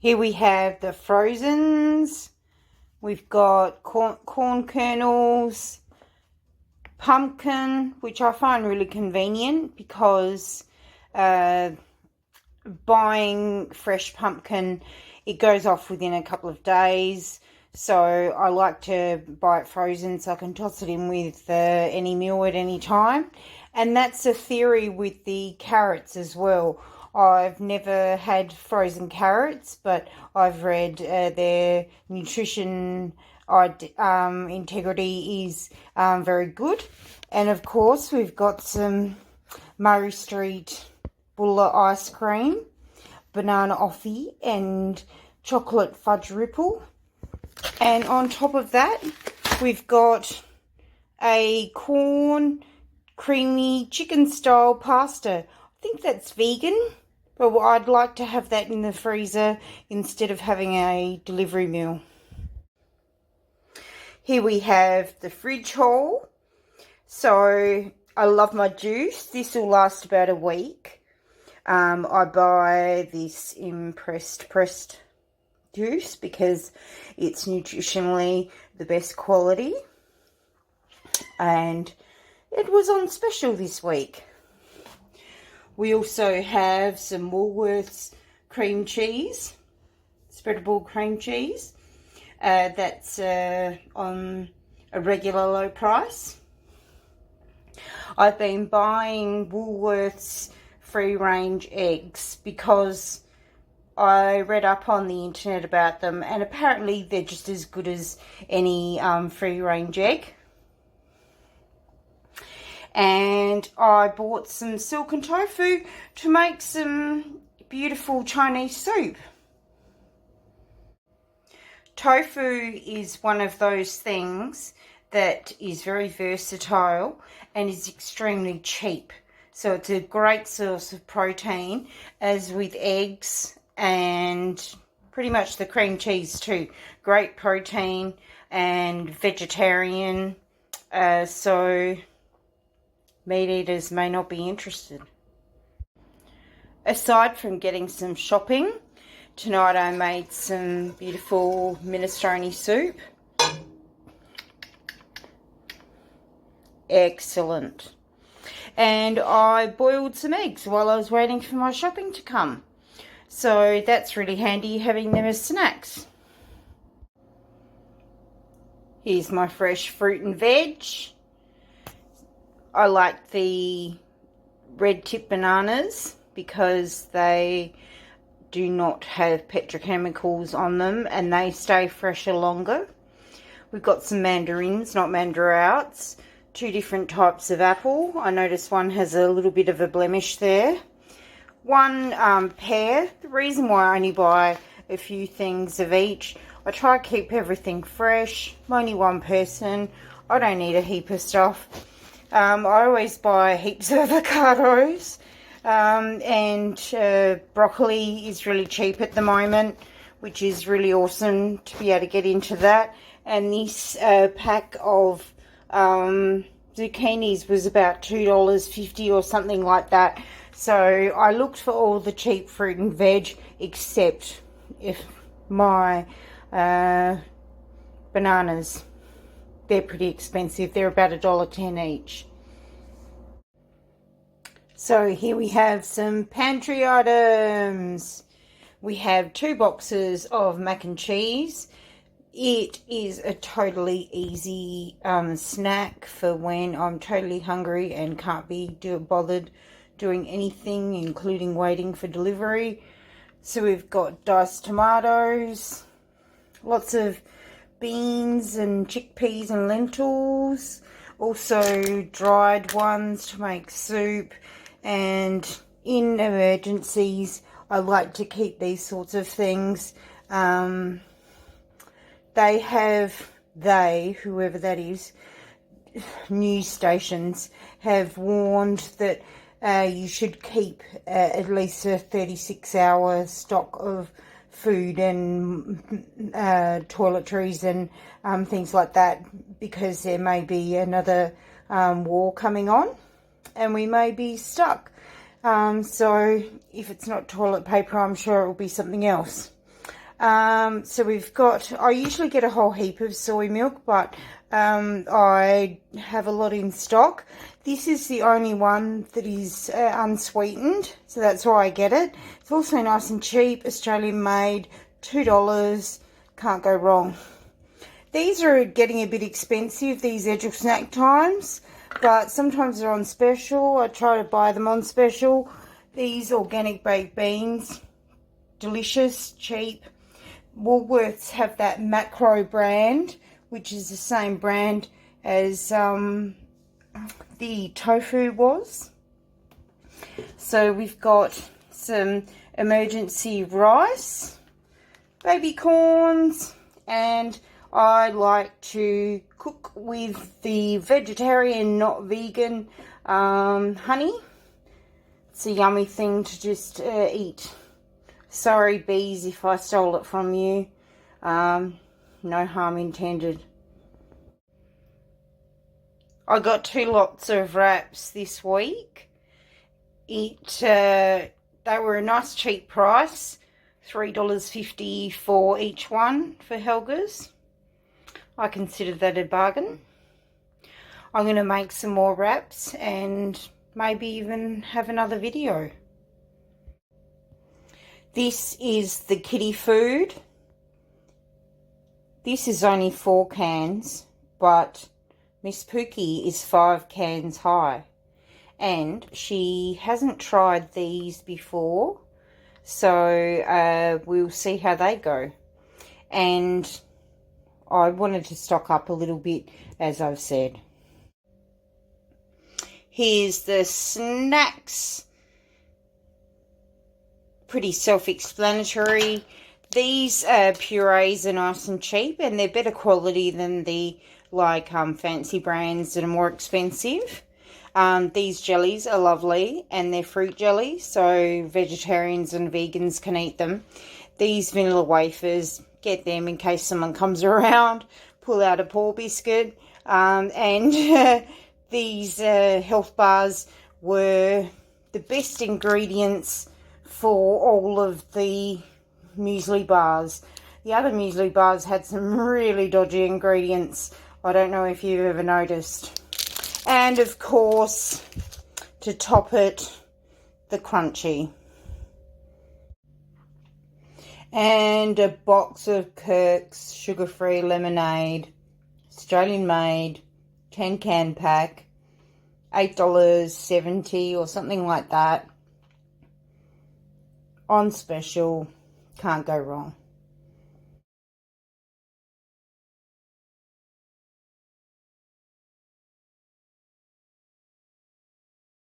Here we have the frozens. We've got corn kernels, pumpkin, which I find really convenient because buying fresh pumpkin, it goes off within a couple of days. So I like to buy it frozen so I can toss it in with any meal at any time. And that's a theory with the carrots as well. I've never had frozen carrots, but I've read their nutrition integrity is very good. And of course, we've got some Murray Street Bulla ice cream, banana offie, and chocolate fudge ripple. And on top of that, we've got a corn creamy chicken style pasta. I think that's vegan, but I'd like to have that in the freezer instead of having a delivery meal. Here we have the fridge haul. So I love my juice. This will last about a week. I buy this pressed juice because it's nutritionally the best quality, and it was on special this week. We also have some Woolworths cream cheese, spreadable cream cheese. That's on a regular low price. I've been buying Woolworths free-range eggs because I read up on the internet about them, and apparently they're just as good as any free-range egg. And I bought some silken tofu to make some beautiful Chinese soup. Tofu is one of those things that is very versatile and is extremely cheap. So it's a great source of protein, as with eggs and pretty much the cream cheese too. Great protein and vegetarian, so meat eaters may not be interested. Aside from getting some shopping, tonight I made some beautiful minestrone soup. Excellent. And I boiled some eggs while I was waiting for my shopping to come. So that's really handy, having them as snacks. Here's my fresh fruit and veg. I like the red tip bananas because they do not have petrochemicals on them and they stay fresher longer. We've got some mandarins, not mandarouts. 2 different types of apple. I noticed one has a little bit of a blemish there. 1 pear. The reason why I only buy a few things of each, I try to keep everything fresh. I'm only one person. I don't need a heap of stuff. I always buy heaps of avocados. And broccoli is really cheap at the moment, which is really awesome to be able to get into that. And this pack of zucchinis was about $2.50 or something like that. So I looked for all the cheap fruit and veg, except if my bananas. They're pretty expensive. They're about $1.10 each. So here we have some pantry items. We have 2 boxes of mac and cheese. It is a totally easy snack for when I'm totally hungry and can't be bothered doing anything, including waiting for delivery. So we've got diced tomatoes, lots of beans and chickpeas and lentils, also dried ones to make soup. And in emergencies, I like to keep these sorts of things. Whoever that is, news stations have warned that you should keep at least a 36-hour stock of food and toiletries and things like that, because there may be another war coming on and we may be stuck. So if it's not toilet paper, I'm sure it will be something else. So we've got, I usually get a whole heap of soy milk, but I have a lot in stock. This is the only one that is unsweetened, so that's why I get it. It's also nice and cheap, Australian made, $2, can't go wrong. These are getting a bit expensive, these Edgell Snack Times, but sometimes they're on special. I try to buy them on special. These organic baked beans, delicious, cheap. Woolworths have that macro brand, which is the same brand as the tofu was. So we've got some emergency rice, baby corns, and I like to cook with the vegetarian, not vegan, honey. It's a yummy thing to just eat. Sorry, bees, if I stole it from you. No harm intended. I got 2 lots of wraps this week. They were a nice cheap price, $3.50 for each one for Helga's. I consider that a bargain. I'm going to make some more wraps and maybe even have another video. This is the kitty food. This is only 4 cans, but Miss Pookie is 5 cans high. And she hasn't tried these before, so we'll see how they go. And I wanted to stock up a little bit, as I've said. Here's the snacks. Pretty self-explanatory. These purees are nice and cheap, and they're better quality than the fancy brands that are more expensive. These jellies are lovely, and they're fruit jelly, so vegetarians and vegans can eat them. These vanilla wafers, get them in case someone comes around. Pull out a poor biscuit. And these health bars were the best ingredients for all of the muesli bars. The other muesli bars had some really dodgy ingredients. I don't know if you've ever noticed. And of course, to top it, the crunchy. And a box of Kirk's sugar-free lemonade, Australian made, 10 can pack, $8.70 or something like that. On special, can't go wrong.